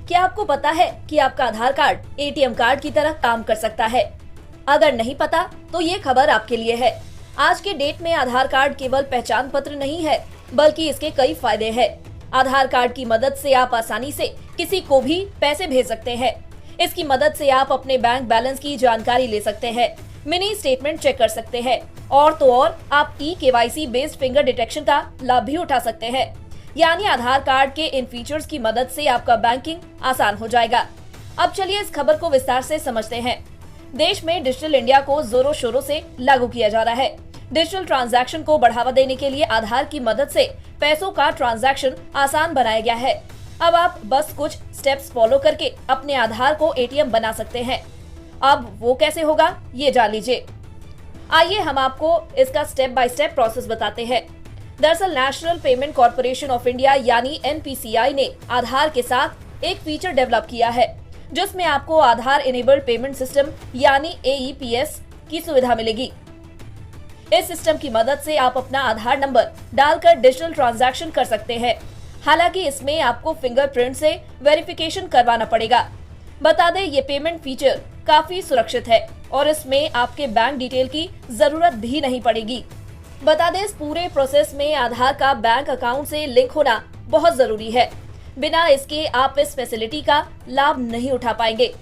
क्या आपको पता है कि आपका आधार कार्ड एटीएम कार्ड की तरह काम कर सकता है? अगर नहीं पता तो ये खबर आपके लिए है। आज के डेट में आधार कार्ड केवल पहचान पत्र नहीं है, बल्कि इसके कई फायदे हैं। आधार कार्ड की मदद से आप आसानी से किसी को भी पैसे भेज सकते हैं। इसकी मदद से आप अपने बैंक बैलेंस की जानकारी ले सकते हैं, मिनी स्टेटमेंट चेक कर सकते हैं और तो और आप KYC बेस्ड फिंगर डिटेक्शन का लाभ भी उठा सकते हैं। यानी आधार कार्ड के इन फीचर्स की मदद से आपका बैंकिंग आसान हो जाएगा। अब चलिए इस खबर को विस्तार से समझते हैं। देश में डिजिटल इंडिया को जोरों शोरों से लागू किया जा रहा है। डिजिटल ट्रांजैक्शन को बढ़ावा देने के लिए आधार की मदद से पैसों का ट्रांजैक्शन आसान बनाया गया है। अब आप बस कुछ स्टेप्स फॉलो करके अपने आधार को एटीएम बना सकते हैं। अब वो कैसे होगा ये जान लीजिए। आइए हम आपको इसका स्टेप बाय स्टेप प्रोसेस बताते हैं। दरअसल national payment corporation of India यानी NPCI ने आधार के साथ एक फीचर डेवलप किया है, जिसमें आपको आधार इनेबल्ड पेमेंट सिस्टम यानी AEPS की सुविधा मिलेगी। इस सिस्टम की मदद से आप अपना आधार नंबर डालकर डिजिटल ट्रांजैक्शन कर सकते हैं। हालांकि इसमें आपको फिंगरप्रिंट से वेरिफिकेशन करवाना पड़ेगा। बता दें ये पेमेंट फीचर काफी सुरक्षित है और इसमें आपके बैंक डिटेल की जरूरत भी नहीं पड़ेगी। बता दें इस पूरे प्रोसेस में आधार का बैंक अकाउंट से लिंक होना बहुत जरूरी है। बिना इसके आप इस फैसिलिटी का लाभ नहीं उठा पाएंगे।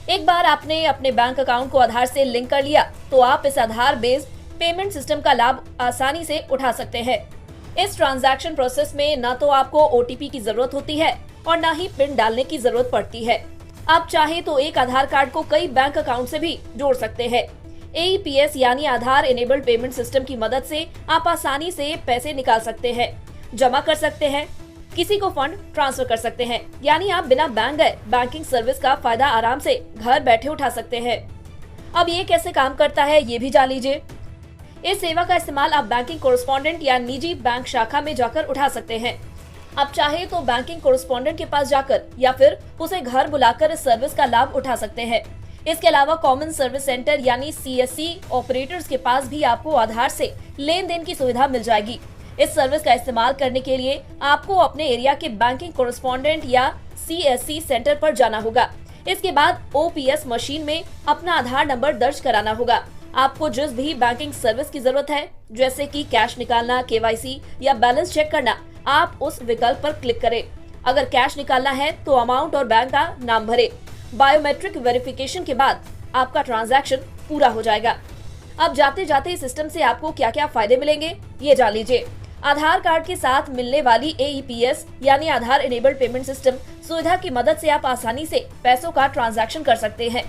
एक बार आपने अपने बैंक अकाउंट को आधार से लिंक कर लिया तो आप इस आधार बेस्ड पेमेंट सिस्टम का लाभ आसानी से उठा सकते हैं। इस ट्रांजैक्शन प्रोसेस में न तो आपको OTP की जरूरत होती है और न ही पिन डालने की जरूरत पड़ती है। आप चाहे तो एक आधार कार्ड को कई बैंक अकाउंट से भी जोड़ सकते हैं। AEPS यानी आधार इनेबल्ड पेमेंट सिस्टम की मदद से आप आसानी से पैसे निकाल सकते हैं, जमा कर सकते हैं, किसी को फंड ट्रांसफर कर सकते हैं। यानी आप बिना बैंक गए बैंकिंग सर्विस का फायदा आराम से घर बैठे उठा सकते हैं। अब ये कैसे काम करता है ये भी जान लीजिए। इस सेवा का इस्तेमाल आप बैंकिंग कोरेस्पोंडेंट या निजी बैंक शाखा में जाकर उठा सकते हैं। आप चाहे तो बैंकिंग कोरेस्पोंडेंट के पास जाकर या फिर उसे घर बुलाकर इस सर्विस का लाभ उठा सकते हैं। इसके अलावा कॉमन सर्विस सेंटर यानी CSC ऑपरेटर्स के पास भी आपको आधार से लेन देन की सुविधा मिल जाएगी। इस सर्विस का इस्तेमाल करने के लिए आपको अपने एरिया के बैंकिंग कोरेस्पोंडेंट या CSC सेंटर पर जाना होगा। इसके बाद OPS मशीन में अपना आधार नंबर दर्ज कराना होगा। आपको जिस भी बैंकिंग सर्विस की जरूरत है, जैसे कि कैश निकालना, KYC या बैलेंस चेक करना, आप उस विकल्प पर क्लिक करें। अगर कैश निकालना है तो अमाउंट और बैंक का नाम भरें। बायोमेट्रिक वेरिफिकेशन के बाद आपका ट्रांजैक्शन पूरा हो जाएगा। अब जाते जाते इस सिस्टम से आपको क्या क्या फायदे मिलेंगे ये जान लीजिए। आधार कार्ड के साथ मिलने वाली AEPS यानी आधार इनेबल्ड पेमेंट सिस्टम सुविधा की मदद से आप आसानी से पैसों का ट्रांजैक्शन कर सकते हैं।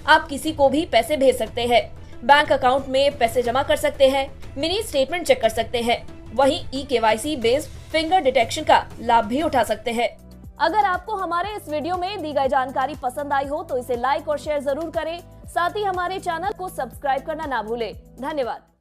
आप किसी को भी पैसे भेज सकते हैं, बैंक अकाउंट में पैसे जमा कर सकते हैं, मिनी स्टेटमेंट चेक कर सकते हैं, वहीं KYC बेस्ड फिंगर डिटेक्शन का लाभ भी उठा सकते हैं। अगर आपको हमारे इस वीडियो में दी गई जानकारी पसंद आई हो तो इसे लाइक और शेयर जरूर करें। साथ ही हमारे चैनल को सब्सक्राइब करना ना भूलें। धन्यवाद।